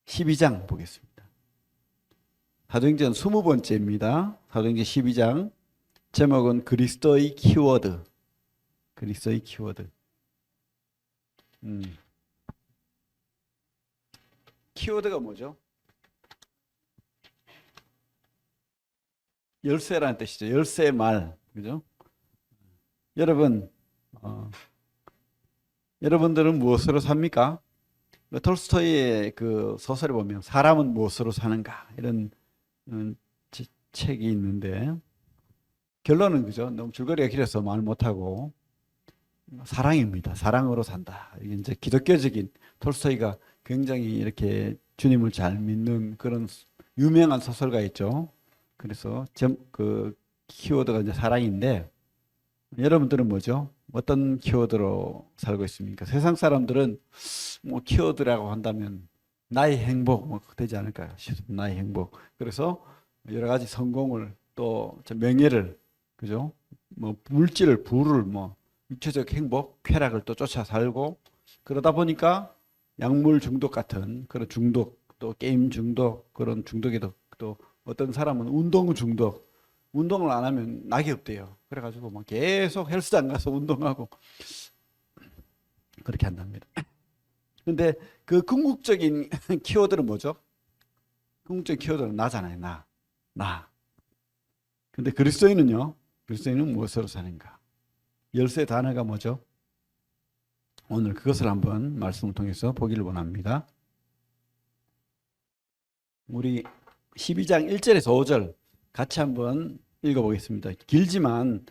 12장 보겠습니다. 사도행전 20번째입니다. 사도행전 12장 제목은 그리스도의 키워드. 그리스도의 키워드. 키워드가 뭐죠? 열쇠라는 뜻이죠. 열쇠 말, 그죠? 여러분, 여러분들은 무엇으로 삽니까? 톨스토이의 그 소설을 보면 사람은 무엇으로 사는가 이런 책이 있는데 결론은 그죠? 너무 줄거리가 길어서 말 못하고 사랑입니다. 사랑으로 산다. 이게 이제 기독교적인 톨스토이가 굉장히 이렇게 주님을 잘 믿는 그런 유명한 소설가 있죠. 그래서 그 키워드가 이제 사랑인데 여러분들은 뭐죠? 어떤 키워드로 살고 있습니까? 세상 사람들은 뭐 키워드라고 한다면 나의 행복 뭐 되지 않을까요? 나의 행복. 그래서 여러 가지 성공을 또 명예를 그죠? 뭐 물질을 부를 뭐 육체적 행복, 쾌락을 또 쫓아 살고 그러다 보니까 약물 중독 같은 그런 중독 또 게임 중독 그런 중독에도 또 어떤 사람은 운동 중독 운동을 안 하면 낙이 없대요. 그래가지고 막 계속 헬스장 가서 운동하고 그렇게 한답니다. 근데 그 궁극적인 키워드는 뭐죠? 궁극적인 키워드는 나잖아요. 나. 근데 그리스도인은요? 그리스도인은 무엇으로 사는가? 열쇠 단어가 뭐죠? 오늘 그것을 한번 말씀을 통해서 보기를 원합니다. 우리 12장 1절에서 5절 같이 한번 읽어보겠습니다. 길지만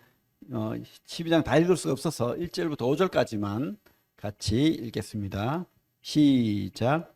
12장 다 읽을 수가 없어서 1절부터 5절까지만 같이 읽겠습니다. 시작.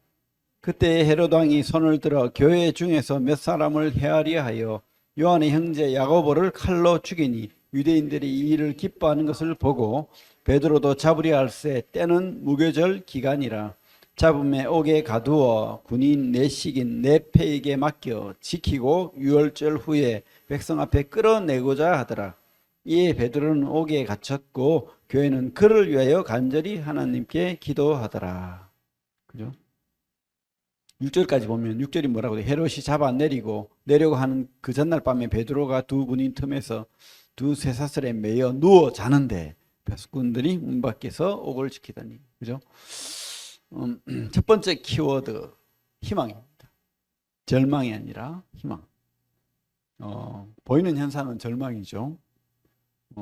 그때 헤롯 왕이 손을 들어 교회 중에서 몇 사람을 헤아리려 하여 요한의 형제 야고보를 칼로 죽이니 유대인들이 이 일을 기뻐하는 것을 보고 베드로도 잡으려 할세 때는 무교절 기간이라 잡음에 옥에 가두어 군인 내식인 내패에게 맡겨 지키고 유월절 후에 백성 앞에 끌어내고자 하더라. 이에 베드로는 옥에 갇혔고 교회는 그를 위하여 간절히 하나님께 기도하더라. 그죠? 6절까지 보면 6절이 뭐라고 돼? 헤롯이 잡아내리고 내려고 하는 그 전날 밤에 베드로가 두 군인 틈에서 두 쇠사슬에 매여 누워 자는데 백성들이 문 밖에서 옥을 지키더니 그죠? 첫 번째 키워드 희망입니다. 절망이 아니라 희망. 보이는 현상은 절망이죠.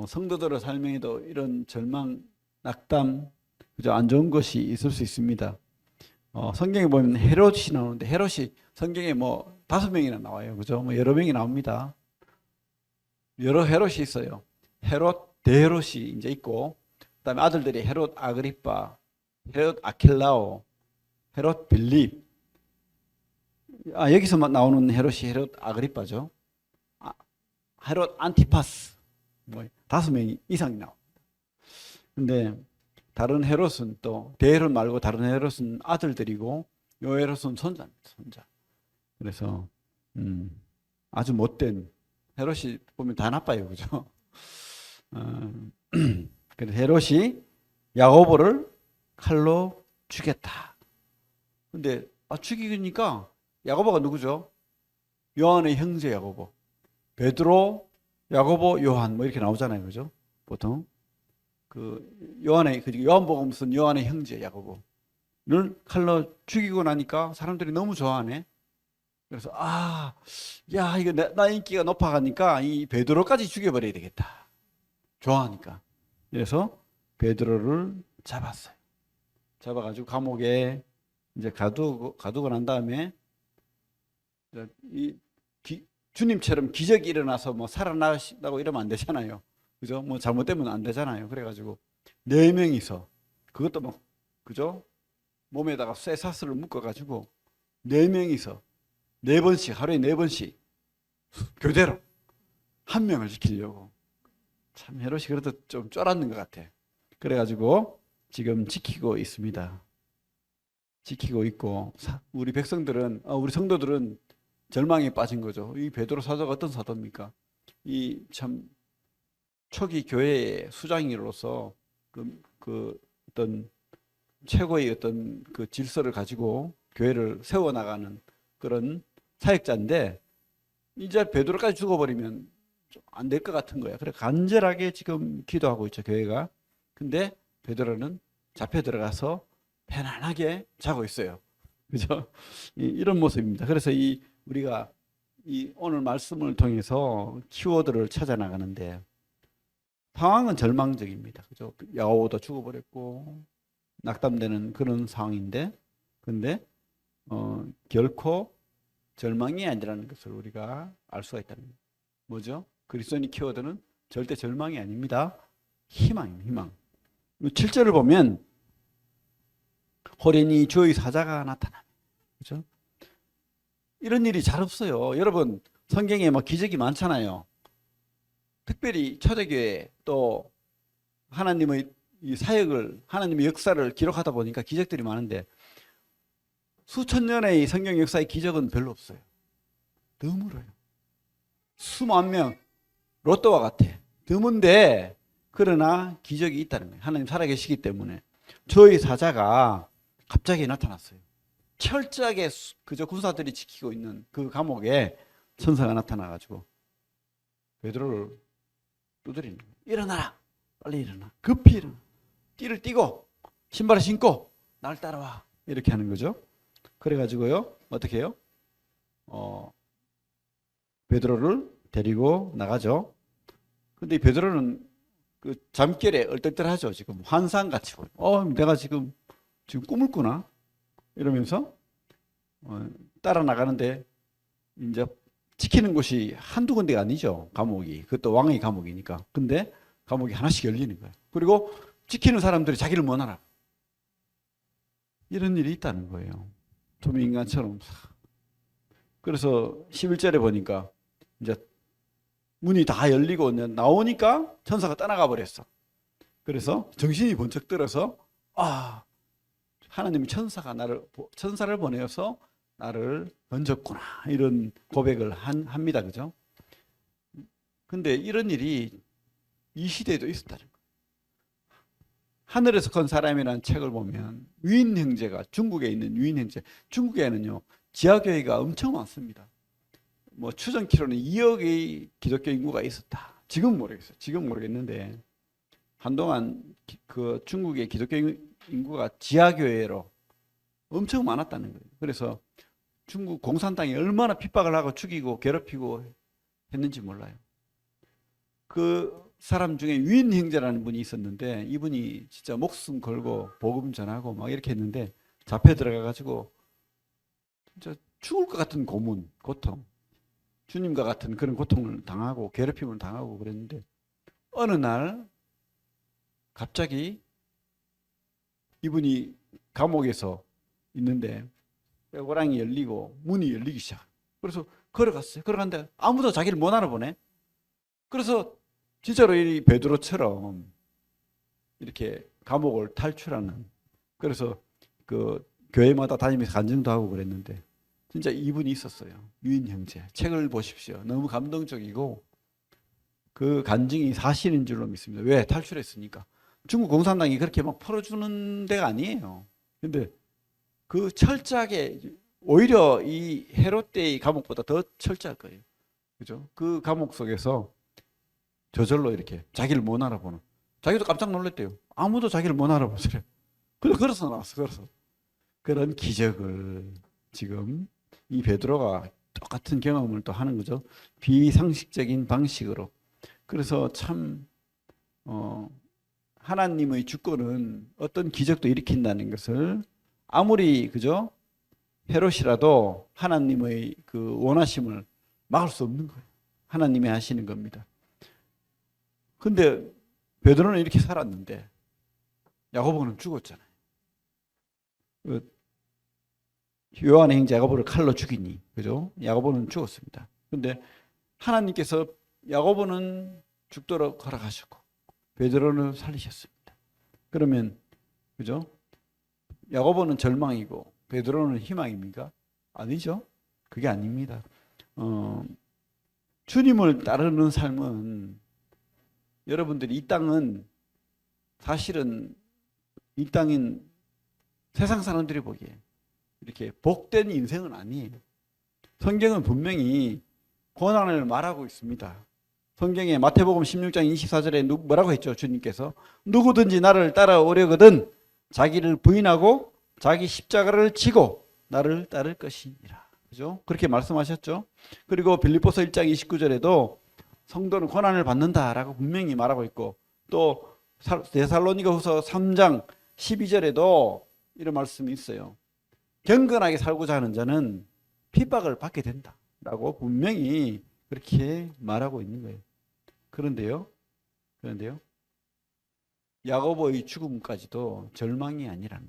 성도들의 삶에도 이런 절망, 낙담, 그죠? 안 좋은 것이 있을 수 있습니다. 성경에 보면 헤롯이 나오는데 헤롯이 성경에 뭐 5명이나 나와요. 그죠? 뭐 여러 명이 나옵니다. 여러 헤롯이 있어요. 헤롯, 대헤롯이 이제 있고 그다음에 아들들이 헤롯 아그리빠, 헤롯 아킬라오, 헤롯 빌립. 여기서 나오는 헤롯이 헤롯 아그리빠죠. 헤롯 안티파스. 뭐 5명 이상이 나옵니다. 근데 다른 헤롯은 또 대헤롯 말고 다른 헤롯은 아들들이고 요 헤롯은 손자입니다. 손자. 그래서 아주 못된 헤롯이 보면 다 나빠요. 그죠? 그래서 헤롯이 야고보를 칼로 죽였다. 근데 죽이니까 야고보가 누구죠? 요한의 형제 야고보. 베드로, 야고보, 요한 뭐 이렇게 나오잖아요. 그죠? 보통 그 요한의 요한복음 쓴 요한의 형제 야고보를 칼로 죽이고 나니까 사람들이 너무 좋아하네. 그래서 야 이거 나 인기가 높아가니까 이 베드로까지 죽여버려야 되겠다. 좋아하니까. 그래서 베드로를 잡았어요. 잡아가지고 감옥에 이제 가두고 난 다음에 주님처럼 기적이 일어나서 뭐 살아나신다고 이러면 안 되잖아요. 그죠? 뭐 잘못되면 안 되잖아요. 그래가지고 4명이서 그것도 뭐 그죠? 몸에다가 쇠사슬을 묶어가지고 4명이서 4번씩 하루에 4번씩 교대로 한 명을 지키려고 참 헤롯이 그래도 좀 쫄았는 것 같아. 그래가지고 지금 지키고 있습니다. 지키고 있고 우리 백성들은 우리 성도들은 절망에 빠진 거죠. 이 베드로 사도가 어떤 사도입니까? 이 참 초기 교회의 수장으로서 그 어떤 최고의 어떤 그 질서를 가지고 교회를 세워나가는 그런 사역자인데 이제 베드로까지 죽어버리면 안 될 것 같은 거야. 그래 간절하게 지금 기도하고 있죠, 교회가. 근데 베드로는 잡혀 들어가서 편안하게 자고 있어요. 그죠? 이런 모습입니다. 그래서 우리가 오늘 말씀을 통해서 키워드를 찾아 나가는데 상황은 절망적입니다. 그죠? 야고보도 죽어버렸고 낙담되는 그런 상황인데 근데 결코 절망이 아니라는 것을 우리가 알 수가 있다는 거예요. 뭐죠? 그리스도인의 키워드는 절대 절망이 아닙니다. 희망입니다. 희망. 7절을 보면 호련히 주의 사자가 나타납니다. 그죠? 이런 일이 잘 없어요. 여러분 성경에 뭐 기적이 많잖아요. 특별히 초대교회 또 하나님의 이 사역을 하나님의 역사를 기록하다 보니까 기적들이 많은데 수천 년의 성경 역사의 기적은 별로 없어요. 드물어요. 수만 명 로또와 같아. 드문데 그러나 기적이 있다는 거예요. 하나님 살아계시기 때문에 저희 사자가 갑자기 나타났어요. 철저하게 그저 군사들이 지키고 있는 그 감옥에 천사가 나타나가지고 베드로를 두드리는 거예요. 일어나라. 빨리 일어나. 급히 일어나. 띠를 띠고 신발을 신고 날 따라와. 이렇게 하는 거죠. 그래가지고요. 어떻게 해요? 베드로를 데리고 나가죠. 근데 이 베드로는 그 잠결에 얼떨떨하죠. 지금 환상같이 보여. 내가 지금 꿈을 꾸나? 이러면서 따라 나가는데 이제 지키는 곳이 한두 군데가 아니죠. 감옥이. 그것도 왕의 감옥이니까. 근데 감옥이 하나씩 열리는 거예요. 그리고 지키는 사람들이 자기를 못 알아. 이런 일이 있다는 거예요. 좀 인간처럼. 그래서 11절에 보니까 이제 문이 다 열리고 나오니까 천사가 떠나가 버렸어. 그래서 정신이 번쩍 들어서 하나님이 천사를 보내어서 나를 건졌구나. 이런 고백을 합니다. 그죠? 근데 이런 일이 이 시대에도 있었다는 거예요. 하늘에서 건 사람이라는 책을 보면 유인 형제가 중국에 있는 유인 형제, 중국에는요 지하교회가 엄청 많습니다. 뭐 추정키로는 2억의 기독교 인구가 있었다. 지금 모르겠어요. 지금 모르겠는데 한동안 그 중국의 기독교 인구가 지하교회로 엄청 많았다는 거예요. 그래서 중국 공산당이 얼마나 핍박을 하고 죽이고 괴롭히고 했는지 몰라요. 그 사람 중에 유인 형제라는 분이 있었는데 이분이 진짜 목숨 걸고 복음 전하고 막 이렇게 했는데 잡혀 들어가가지고 진짜 죽을 것 같은 고통, 주님과 같은 그런 고통을 당하고 괴롭힘을 당하고 그랬는데 어느 날 갑자기 이분이 감옥에서 있는데 뼈고랑이 열리고 문이 열리기 시작. 그래서 걸어갔어요. 걸어갔는데 아무도 자기를 못 알아보네. 그래서 진짜로 이 베드로처럼 이렇게 감옥을 탈출하는, 그래서 그 교회마다 다니면서 간증도 하고 그랬는데 진짜 이분이 있었어요. 유인 형제. 책을 보십시오. 너무 감동적이고 그 간증이 사실인 줄로 믿습니다. 왜? 탈출했으니까. 중국 공산당이 그렇게 막 풀어주는 데가 아니에요. 근데 그 철저하게 오히려 이 헤롯 때의 감옥보다 더 철저할 거예요. 그죠? 그 감옥 속에서 저절로 이렇게 자기를 못 알아보는. 자기도 깜짝 놀랐대요. 아무도 자기를 못 알아보더래. 그래서 걸어서 나왔어. 그래서 그런 기적을 지금 이 베드로가 똑같은 경험을 또 하는 거죠. 비상식적인 방식으로. 그래서 참 하나님의 주권은 어떤 기적도 일으킨다는 것을 아무리 그죠? 헤롯이라도 하나님의 그 원하심을 막을 수 없는 거예요. 하나님이 하시는 겁니다. 근데 베드로는 이렇게 살았는데 야고보는 죽었잖아요. 요한의 형제 야고보를 칼로 죽이니, 그죠? 야고보는 죽었습니다. 근데 하나님께서 야고보는 죽도록 허락하셨고 베드로는 살리셨습니다. 그러면 그죠? 야고보는 절망이고 베드로는 희망입니까? 아니죠. 그게 아닙니다. 주님을 따르는 삶은 여러분들이 이 땅은 사실은 이 땅인 세상 사람들이 보기에 이렇게 복된 인생은 아니에요. 성경은 분명히 고난을 말하고 있습니다. 성경에 마태복음 16장 24절에 뭐라고 했죠? 주님께서 누구든지 나를 따라오려거든 자기를 부인하고 자기 십자가를 지고 나를 따를 것이니라. 그죠? 그렇게 말씀하셨죠. 그리고 빌립보서 1장 29절에도 성도는 고난을 받는다라고 분명히 말하고 있고, 또 데살로니가후서 3장 12절에도 이런 말씀이 있어요. 경건하게 살고자 하는 자는 핍박을 받게 된다라고 분명히 그렇게 말하고 있는 거예요. 그런데요, 야고보의 죽음까지도 절망이 아니라는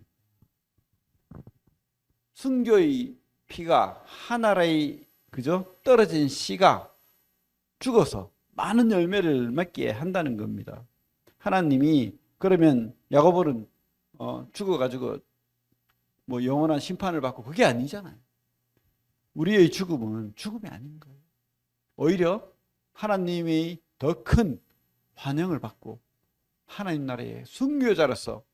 거예요. 순교의 피가 하나라의 그죠? 떨어진 씨가 죽어서 많은 열매를 맺게 한다는 겁니다. 하나님이 그러면 야고보는 죽어가지고 뭐 영원한 심판을 받고 그게 아니잖아요. 우리의 죽음은 죽음이 아닌 거예요. 오히려 하나님이 더 큰 환영을 받고 하나님 나라의 순교자로서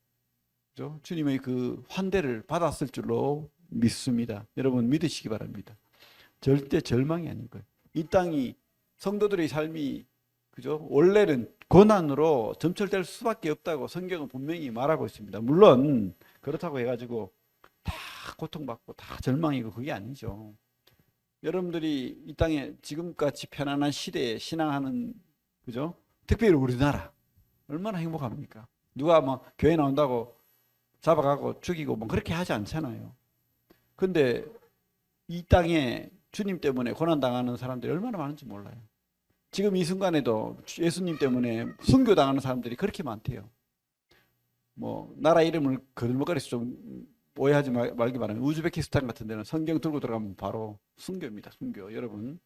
그죠? 주님의 그 환대를 받았을 줄로 믿습니다. 여러분 믿으시기 바랍니다. 절대 절망이 아닌 거예요. 이 땅이 성도들의 삶이 그죠? 원래는 고난으로 점철될 수밖에 없다고 성경은 분명히 말하고 있습니다. 물론 그렇다고 해가지고 다 고통받고 다 절망이고 그게 아니죠. 여러분들이 이 땅에 지금같이 편안한 시대에 신앙하는 그죠? 특별히 우리나라 얼마나 행복합니까? 누가 뭐 교회 나온다고 잡아가고 죽이고 뭐 그렇게 하지 않잖아요. 근데 이 땅에 주님 때문에 고난당하는 사람들이 얼마나 많은지 몰라요. 지금 이 순간에도 예수님 때문에 순교당하는 사람들이 그렇게 많대요. 뭐 나라 이름을 거들먹거려서 좀 오해하지 말기 바랍니다. 우즈베키스탄 같은 데는 성경 들고 들어가면 바로 순교입니다. 순교. 여러분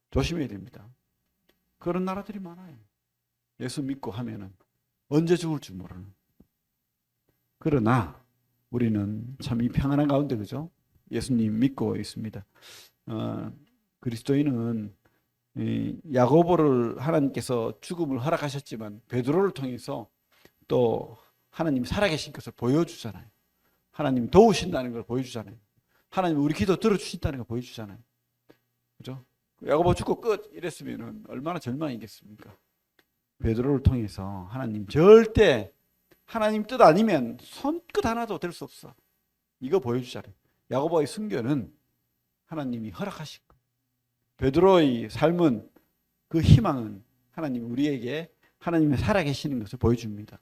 조심해야 됩니다. 그런 나라들이 많아요. 예수 믿고 하면은 언제 죽을지 모르는. 그러나 우리는 참 이 평안한 가운데 그죠? 예수님 믿고 있습니다. 그리스도인은 야고보를 하나님께서 죽음을 허락하셨지만 베드로를 통해서 또 하나님이 살아계신 것을 보여주잖아요. 하나님이 도우신다는 걸 보여주잖아요. 하나님이 우리 기도 들어주신다는 걸 보여주잖아요. 그죠? 야고보 죽고 끝 이랬으면 얼마나 절망이겠습니까? 베드로를 통해서 하나님 절대 하나님 뜻 아니면 손끝 하나도 될 수 없어. 이거 보여주잖아요. 야고보의 순교는 하나님이 허락하신 거. 베드로의 삶은 그 희망은 하나님 우리에게 하나님이 살아계시는 것을 보여줍니다.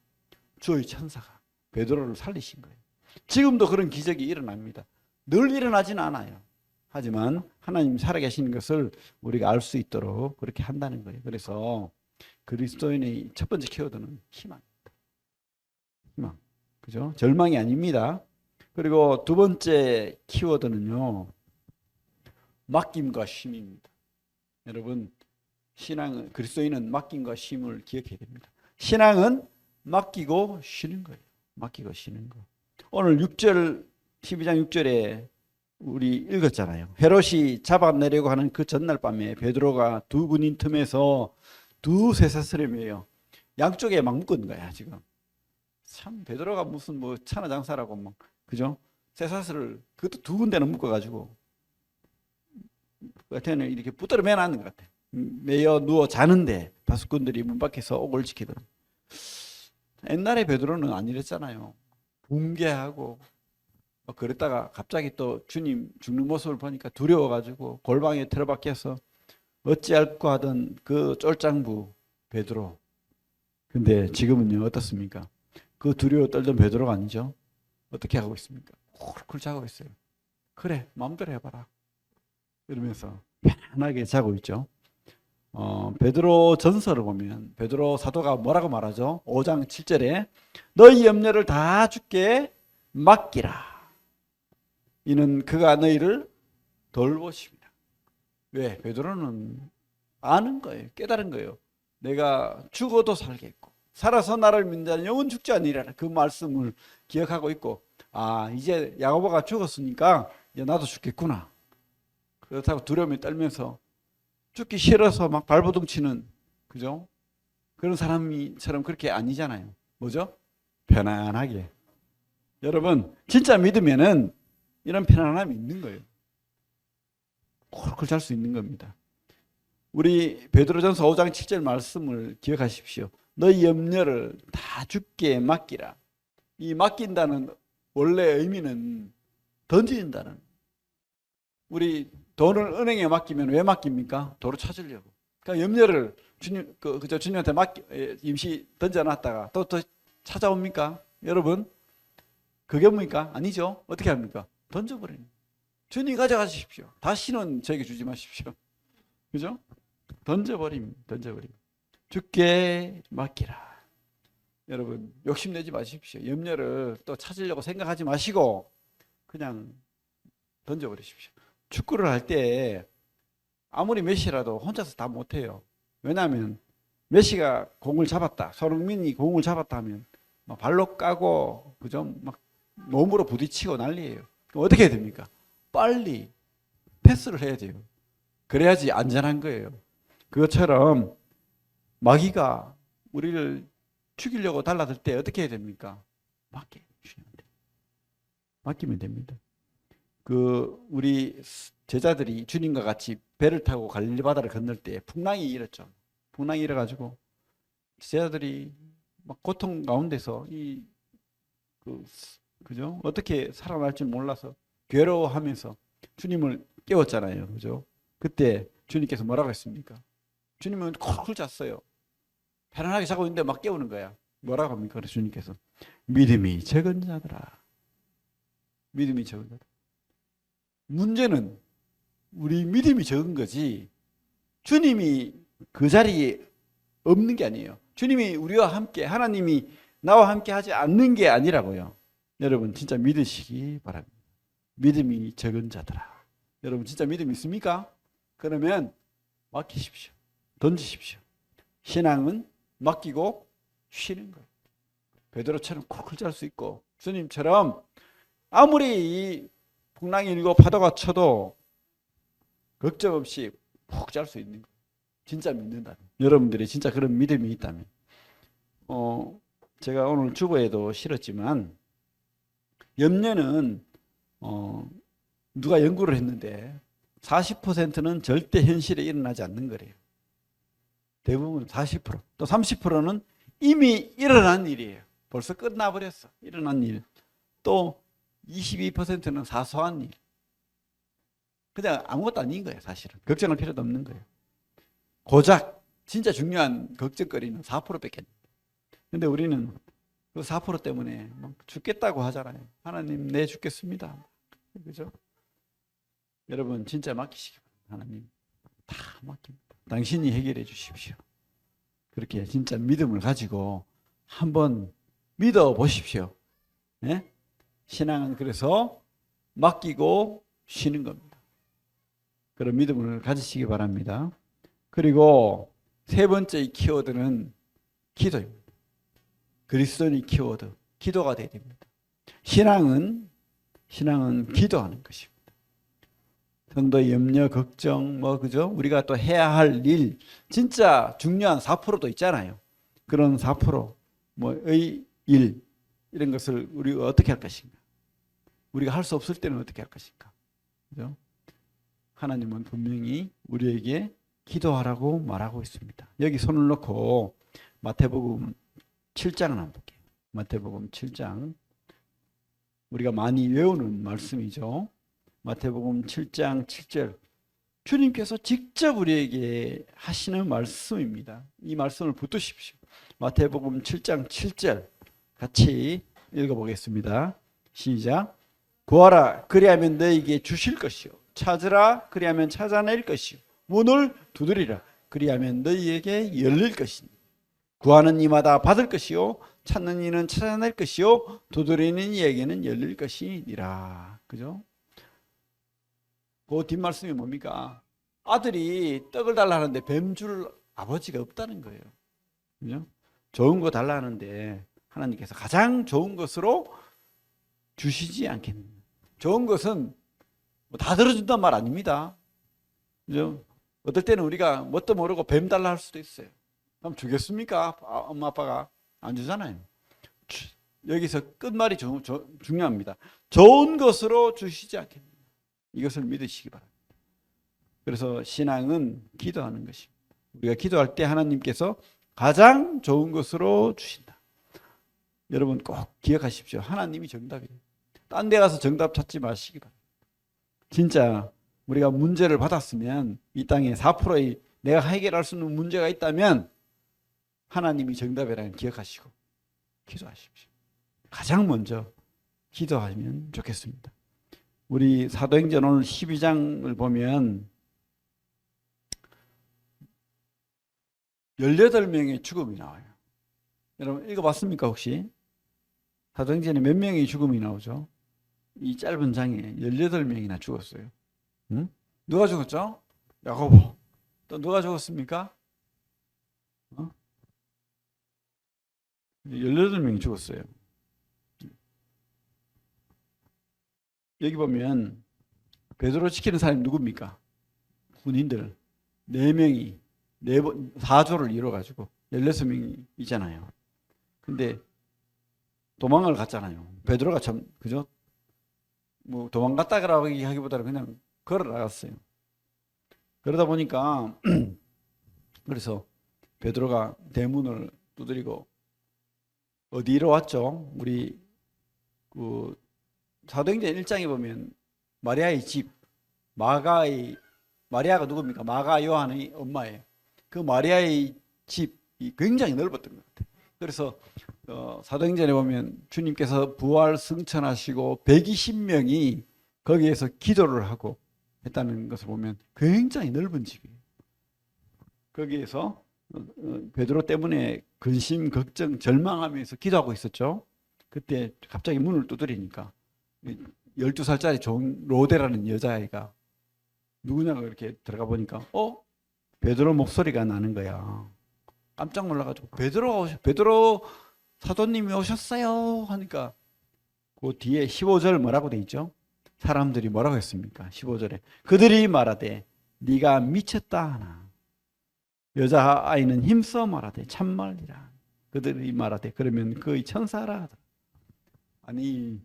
주의 천사가 베드로를 살리신 거예요. 지금도 그런 기적이 일어납니다. 늘 일어나지는 않아요. 하지만 하나님 살아계시는 것을 우리가 알 수 있도록 그렇게 한다는 거예요. 그래서 그리스도인의 첫 번째 키워드는 희망입니다. 희망. 그죠? 절망이 아닙니다. 그리고 두 번째 키워드는요. 맡김과 쉼입니다. 여러분, 신앙은 그리스도인은 맡김과 쉼을 기억해야 됩니다. 신앙은 맡기고 쉬는 거예요. 맡기고 쉬는 거. 오늘 6절 12장 6절에 우리 읽었잖아요. 헤롯이 잡아내려고 하는 그 전날 밤에 베드로가 두 군인 틈에서 두 쇠사슬이에요. 양쪽에 막 묶은 거야 지금. 참 베드로가 무슨 뭐 천하장사라고 막 그죠? 쇠사슬을 그것도 두 군데는 묶어가지고 같아는 이렇게 붙들어 매놨는 것 같아. 매여 누워 자는데 바수꾼들이 문 밖에서 옥을 지키더라. 옛날에 베드로는 안 이랬잖아요. 붕괴하고 그랬다가 갑자기 또 주님 죽는 모습을 보니까 두려워가지고 골방에 틀어박혀서 어찌할까 하던 그 쫄장부 베드로. 근데 지금은요 어떻습니까? 그 두려워 떨던 베드로가 아니죠. 어떻게 하고 있습니까? 쿨쿨 자고 있어요. 그래 마음대로 해봐라 이러면서 편안하게 자고 있죠. 베드로 전서를 보면 베드로 사도가 뭐라고 말하죠? 5장 7절에 너희 염려를 다 주께 맡기라. 이는 그가 너희를 돌보십니다. 왜? 베드로는 아는 거예요. 깨달은 거예요. 내가 죽어도 살겠고 살아서 나를 믿는 영은 죽지 아니라는 그 말씀을 기억하고 있고, 아 이제 야고보가 죽었으니까 이제 나도 죽겠구나. 그렇다고 두려움에 떨면서 죽기 싫어서 막 발버둥 치는 그죠? 그런 사람이처럼 그렇게 아니잖아요. 뭐죠? 편안하게. 여러분 진짜 믿으면은 이런 편안함이 있는 거예요. 콜콜 잘 수 있는 겁니다. 우리 베드로전서 5장 7절 말씀을 기억하십시오. 너희 염려를 다 주께 맡기라. 이 맡긴다는 원래 의미는 던진다는. 우리 돈을 은행에 맡기면 왜 맡깁니까? 도로 찾으려고. 그러니까 염려를 주님한테 임시 던져놨다가 또 찾아옵니까? 여러분, 그게 뭡니까? 아니죠. 어떻게 합니까? 던져버리는. 주님 가져가십시오. 다시는 저에게 주지 마십시오. 그죠? 던져버림. 주께 맡기라. 여러분, 욕심내지 마십시오. 염려를 또 찾으려고 생각하지 마시고 그냥 던져버리십시오. 축구를 할 때 아무리 메시라도 혼자서 다 못해요. 왜냐하면 메시가 공을 잡았다, 손흥민이 공을 잡았다 하면 막 발로 까고 그죠? 막 몸으로 부딪히고 난리예요. 그럼 어떻게 해야 됩니까? 빨리 패스를 해야 돼요. 그래야지 안전한 거예요. 그것처럼 마귀가 우리를 죽이려고 달라들 때 어떻게 해야 됩니까? 맡기면 됩니다. 우리 제자들이 주님과 같이 배를 타고 갈릴리 바다를 건널 때 풍랑이 일었죠. 풍랑이 일어가지고 제자들이 막 고통 가운데서 그죠? 어떻게 살아날지 몰라서 괴로워하면서 주님을 깨웠잖아요. 그죠? 그때 주님께서 뭐라고 했습니까? 주님은 콜콜 잤어요. 편안하게 자고 있는데 막 깨우는 거야. 뭐라고 합니까? 그래서 주님께서 믿음이 적은 자들아. 믿음이 적은 자들. 문제는 우리 믿음이 적은 거지 주님이 그 자리에 없는 게 아니에요. 주님이 우리와 함께, 하나님이 나와 함께 하지 않는 게 아니라고요. 여러분 진짜 믿으시기 바랍니다. 믿음이 적은 자들아. 여러분 진짜 믿음 있습니까? 그러면 맡기십시오. 던지십시오. 신앙은 맡기고 쉬는 거예요. 베드로처럼 콜콜 잘 수 있고 주님처럼 아무리 이 풍랑이 일고 파도가 쳐도 걱정 없이 푹 잘 수 있는 거예요. 진짜 믿는다면. 여러분들이 진짜 그런 믿음이 있다면. 제가 오늘 주보에도 실었지만 염려는 누가 연구를 했는데 40%는 절대 현실에 일어나지 않는 거래요. 대부분 40%. 또 30%는 이미 일어난 일이에요. 벌써 끝나버렸어. 일어난 일. 또 22%는 사소한 일. 그냥 아무것도 아닌 거예요. 사실은. 걱정할 필요도 없는 거예요. 고작 진짜 중요한 걱정거리는 4%밖에 안 돼요. 근데 우리는 그 4% 때문에 막 죽겠다고 하잖아요. 하나님 내 죽겠습니다. 그죠? 여러분 진짜 맡기시기 바랍니다. 하나님 다 맡깁니다. 당신이 해결해 주십시오. 그렇게 진짜 믿음을 가지고 한번 믿어 보십시오. 네? 신앙은 그래서 맡기고 쉬는 겁니다. 그런 믿음을 가지시기 바랍니다. 그리고 세 번째 키워드는 기도입니다. 그리스도인의 키워드, 기도가 되어야 됩니다. 신앙은 기도하는 것입니다. 성도의 염려, 걱정, 그죠? 우리가 또 해야 할 일, 진짜 중요한 4%도 있잖아요. 그런 4%, 의 일, 이런 것을 우리가 어떻게 할 것인가? 우리가 할 수 없을 때는 어떻게 할 것인가? 그죠? 하나님은 분명히 우리에게 기도하라고 말하고 있습니다. 여기 손을 놓고 마태복음 7장을 한번 볼게요. 마태복음 7장. 우리가 많이 외우는 말씀이죠. 마태복음 7장 7절. 주님께서 직접 우리에게 하시는 말씀입니다. 이 말씀을 붙드십시오. 마태복음 7장 7절 같이 읽어보겠습니다. 시작. 구하라 그리하면 너에게 주실 것이요 찾으라 그리하면 찾아낼 것이요 문을 두드리라 그리하면 너희에게 열릴 것이니 구하는 이마다 받을 것이요 찾는 이는 찾아낼 것이요 두드리는 이에게는 열릴 것이니라. 그죠? 그 뒷말씀이 뭡니까? 아들이 떡을 달라 하는데 뱀 줄 아버지가 없다는 거예요. 그죠? 좋은 거 달라 하는데 하나님께서 가장 좋은 것으로 주시지 않겠느냐. 좋은 것은 다 들어준단 말 아닙니다. 그죠? 어떨 때는 우리가 뭣도 모르고 뱀 달라 할 수도 있어요. 그럼 주겠습니까? 엄마 아빠가 안 주잖아요. 여기서 끝말이 중요합니다. 좋은 것으로 주시지 않겠느냐. 이것을 믿으시기 바랍니다. 그래서 신앙은 기도하는 것입니다. 우리가 기도할 때 하나님께서 가장 좋은 것으로 주신다. 여러분 꼭 기억하십시오. 하나님이 정답이에요. 딴 데 가서 정답 찾지 마시기 바랍니다. 진짜 우리가 문제를 받았으면 이 땅에 4%의 내가 해결할 수 있는 문제가 있다면 하나님이 정답이라는 기억하시고 기도하십시오. 가장 먼저 기도하면 좋겠습니다. 우리 사도행전 오늘 12장을 보면 18명의 죽음이 나와요. 여러분 읽어봤습니까 혹시? 사도행전에 몇 명의 죽음이 나오죠? 이 짧은 장에 18명이나 죽었어요. 응? 누가 죽었죠? 야고보. 또 누가 죽었습니까? 18명이 죽었어요. 여기 보면 베드로 지키는 사람이 누굽니까? 군인들 4명이 4조를 이뤄가지고 16명이잖아요. 근데 도망을 갔잖아요. 베드로가 참 그죠? 뭐 도망갔다라고 하기보다는 그냥 걸어 나갔어요. 그러다 보니까 그래서 베드로가 대문을 두드리고 어디로 왔죠? 우리 그 사도행전 1장에 보면 마리아의 집, 마리아가 누굽니까? 마가 요한의 엄마예요. 그 마리아의 집이 굉장히 넓었던 것 같아요. 그래서 사도행전에 보면 주님께서 부활 승천하시고 120명이 거기에서 기도를 하고 했다는 것을 보면 굉장히 넓은 집이에요. 거기에서 베드로 때문에 근심, 걱정, 절망하면서 기도하고 있었죠. 그때 갑자기 문을 두드리니까 12살짜리 존 로데라는 여자아이가 누구냐고 이렇게 들어가 보니까 베드로 목소리가 나는 거야. 깜짝 놀라가지고 베드로 사도님이 오셨어요 하니까 그 뒤에 15절 뭐라고 돼 있죠? 사람들이 뭐라고 했습니까? 15절에 그들이 말하되 네가 미쳤다 하나 여자아이는 힘써 말하되 참말이라. 그들이 말하되 그러면 그의 천사라 하더라. 아니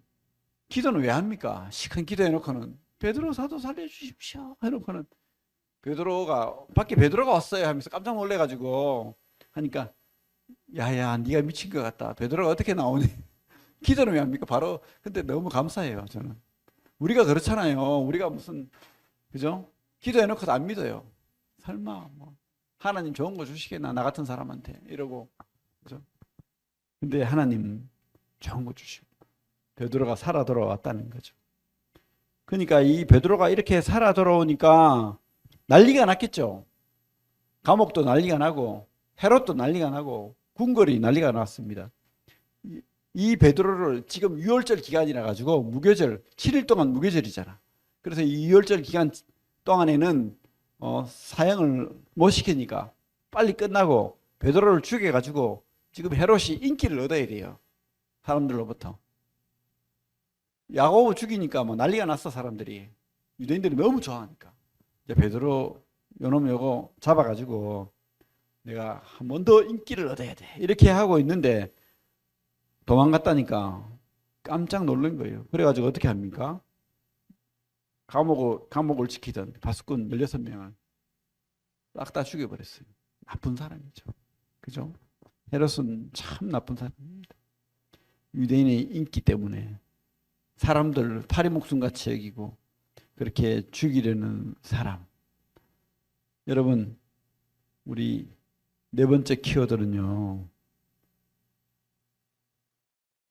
기도는 왜 합니까? 시큰 기도해놓고는 베드로 사도 살려주십시오 해놓고는 밖에 베드로가 왔어요 하면서 깜짝 놀래가지고 하니까 야야 네가 미친 것 같다. 베드로가 어떻게 나오니? 기도는 왜 합니까? 바로 근데 너무 감사해요. 저는 우리가 그렇잖아요. 우리가 무슨 그죠? 기도해놓고도 안 믿어요. 설마 뭐 하나님 좋은 거 주시겠나 나 같은 사람한테 이러고 그죠? 근데 하나님 좋은 거 주시고 베드로가 살아 돌아왔다는 거죠. 그러니까 이 베드로가 이렇게 살아 돌아오니까 난리가 났겠죠. 감옥도 난리가 나고 헤롯도 난리가 나고 궁궐이 난리가 났습니다. 이 베드로를 지금 유월절 기간이라 가지고 무교절 7일 동안 무교절이잖아. 그래서 이 유월절 기간 동안에는 사형을 못 시키니까 빨리 끝나고 베드로를 죽여가지고 지금 헤롯이 인기를 얻어야 돼요. 사람들로부터. 야고보 죽이니까 뭐 난리가 났어 사람들이. 유대인들이 너무 좋아하니까. 이제 베드로 요놈 요거 잡아가지고 내가 한 번 더 인기를 얻어야 돼. 이렇게 하고 있는데 도망갔다니까 깜짝 놀란 거예요. 그래가지고 어떻게 합니까? 감옥을 지키던 바수꾼 16명을 싹 다 죽여버렸어요. 나쁜 사람이죠. 그죠? 헤롯은 참 나쁜 사람입니다. 유대인의 인기 때문에 사람들 파리 목숨같이 여기고 그렇게 죽이려는 사람. 여러분 우리 네 번째 키워드는요.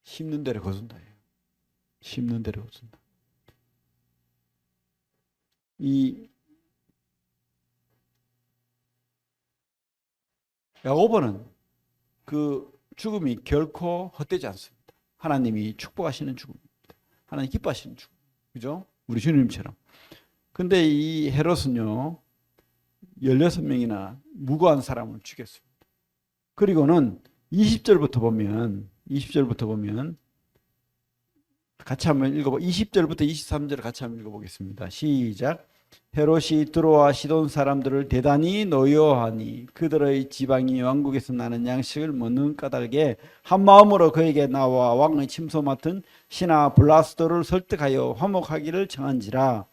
심는 대로 거둔다예요. 심는 대로 거둔다. 이 야고보는 그 죽음이 결코 헛되지 않습니다. 하나님이 축복하시는 죽음입니다. 하나님 기뻐하시는 죽음. 그죠? 우리 주님처럼. 근데 이 헤롯은요. 16명이나 무고한 사람을 죽였습니다. 그리고는 20절부터 보면 같이 한번 읽어보 20절부터 23절을 같이 한번 읽어보겠습니다. 시작. 헤롯이 들어와 시돈 사람들을 대단히 노여하니 그들의 지방이 왕국에서 나는 양식을 먹는 까닭에 한 마음으로 그에게 나와 왕의 침소 맡은 신하 블라스도를 설득하여 화목하기를 청한지라.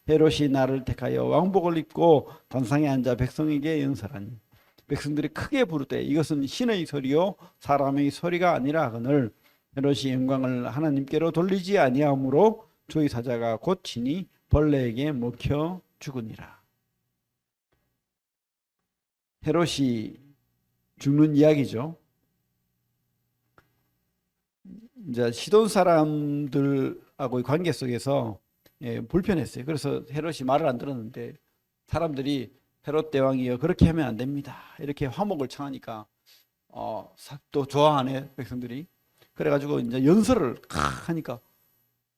헤롯이 나를 택하여 왕복을 입고 단상에 앉아 백성에게 연설하니 백성들이 크게 부르되 이것은 신의 소리요 사람의 소리가 아니라 하거늘 헤롯이 영광을 하나님께로 돌리지 아니하므로 주의 사자가 곧 친히 벌레에게 먹혀 죽으니라. 헤롯이 죽는 이야기죠. 이제 시돈 사람들하고의 관계 속에서 불편했어요. 그래서 헤롯이 말을 안 들었는데 사람들이 헤롯 대왕이여 그렇게 하면 안 됩니다. 이렇게 화목을 청하니까 또 좋아하네 백성들이. 그래가지고 이제 연설을 하니까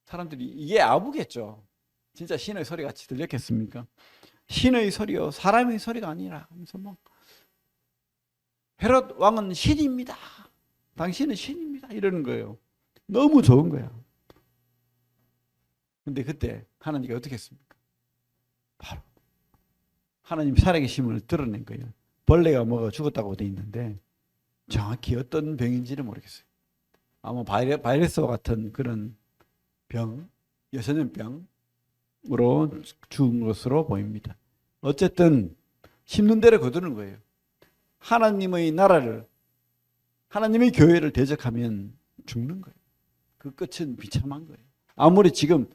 사람들이 이게 아부겠죠. 진짜 신의 소리 같이 들렸겠습니까? 신의 소리요 사람의 소리가 아니라 하면서 뭐 헤롯 왕은 신입니다. 당신은 신입니다. 이러는 거예요. 너무 좋은 거야. 근데 그때 하나님이 어떻게 했습니까? 바로 하나님 살아계심을 드러낸 거예요. 벌레가 먹어 죽었다고 돼 있는데 정확히 어떤 병인지는 모르겠어요. 아마 바이러스와 같은 그런 병, 여선염병으로 죽은 것으로 보입니다. 어쨌든 심는 대로 거두는 거예요. 하나님의 나라를, 하나님의 교회를 대적하면 죽는 거예요. 그 끝은 비참한 거예요. 아무리 지금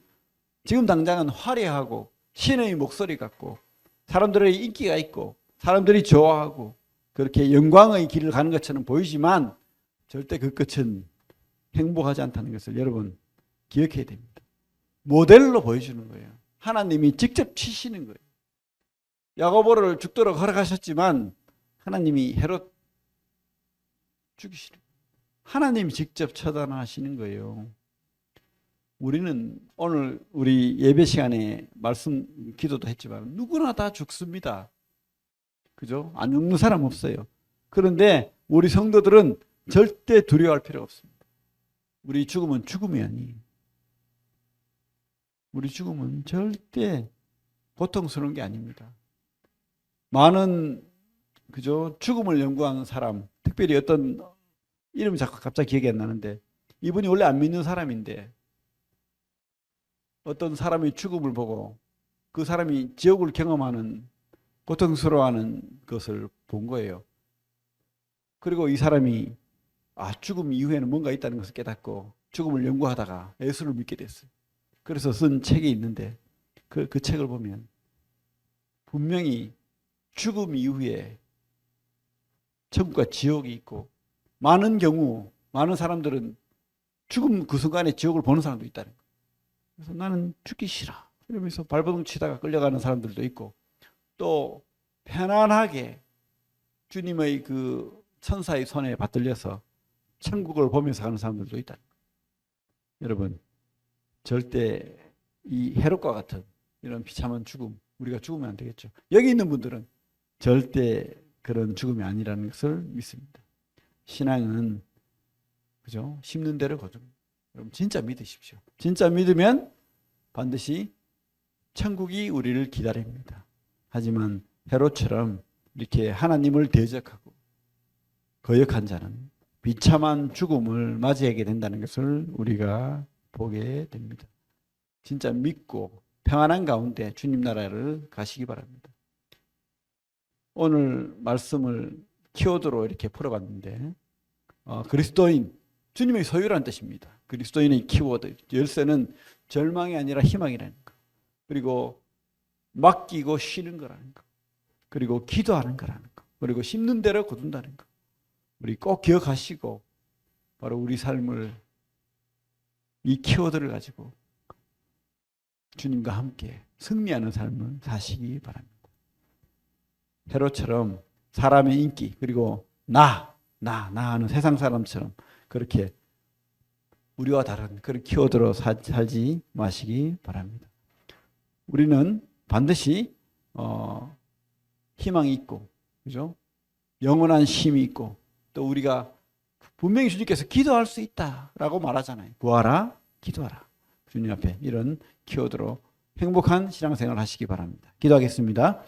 당장은 화려하고 신의 목소리 같고 사람들의 인기가 있고 사람들이 좋아하고 그렇게 영광의 길을 가는 것처럼 보이지만 절대 그 끝은 행복하지 않다는 것을 여러분 기억해야 됩니다. 모델로 보여주는 거예요. 하나님이 직접 치시는 거예요. 야고보를 죽도록 허락하셨지만 하나님이 헤롯 죽이시는 거예요. 하나님이 직접 처단하시는 거예요. 우리는 오늘 우리 예배 시간에 말씀 기도도 했지만 누구나 다 죽습니다. 그죠? 안 죽는 사람 없어요. 그런데 우리 성도들은 절대 두려워할 필요 없습니다. 우리 죽음은 죽음이 아니에요. 우리 죽음은 절대 고통스러운 게 아닙니다. 많은 그죠? 죽음을 연구하는 사람, 특별히 어떤 이름이 자꾸 갑자기 기억이 안 나는데 이분이 원래 안 믿는 사람인데 어떤 사람이 죽음을 보고 그 사람이 지옥을 경험하는 고통스러워하는 것을 본 거예요. 그리고 이 사람이 죽음 이후에는 뭔가 있다는 것을 깨닫고 죽음을 연구하다가 예수를 믿게 됐어요. 그래서 쓴 책이 있는데 그 책을 보면 분명히 죽음 이후에 천국과 지옥이 있고 많은 경우 많은 사람들은 죽음 그 순간에 지옥을 보는 사람도 있다는 거예요. 그래서 나는 죽기 싫어 이러면서 발버둥 치다가 끌려가는 사람들도 있고 또 편안하게 주님의 그 천사의 손에 받들려서 천국을 보면서 가는 사람들도 있다. 여러분 절대 이 헤롯과 같은 이런 비참한 죽음 우리가 죽으면 안 되겠죠. 여기 있는 분들은 절대 그런 죽음이 아니라는 것을 믿습니다. 신앙은 그죠? 심는 대로 거둡니다. 여러분 진짜 믿으십시오. 진짜 믿으면 반드시 천국이 우리를 기다립니다. 하지만 헤롯처럼 이렇게 하나님을 대적하고 거역한 자는 비참한 죽음을 맞이하게 된다는 것을 우리가 보게 됩니다. 진짜 믿고 평안한 가운데 주님 나라를 가시기 바랍니다. 오늘 말씀을 키워드로 이렇게 풀어봤는데 그리스도인, 주님의 소유라는 뜻입니다. 그리스도인의 키워드, 열쇠는 절망이 아니라 희망이라는 거. 그리고 맡기고 쉬는 거라는 거. 그리고 기도하는 거라는 거. 그리고 심는 대로 거둔다는 거. 우리 꼭 기억하시고 바로 우리 삶을 이 키워드를 가지고 주님과 함께 승리하는 삶을 사시기 바랍니다. 헤롯처럼 사람의 인기 그리고 나 하는 세상 사람처럼 그렇게 우리와 다른 그런 키워드로 살지 마시기 바랍니다. 우리는 반드시 희망이 있고 그죠? 영원한 쉼이 있고 또 우리가 분명히 주님께서 기도할 수 있다라고 말하잖아요. 구하라, 기도하라. 주님 앞에 이런 키워드로 행복한 신앙생활 하시기 바랍니다. 기도하겠습니다.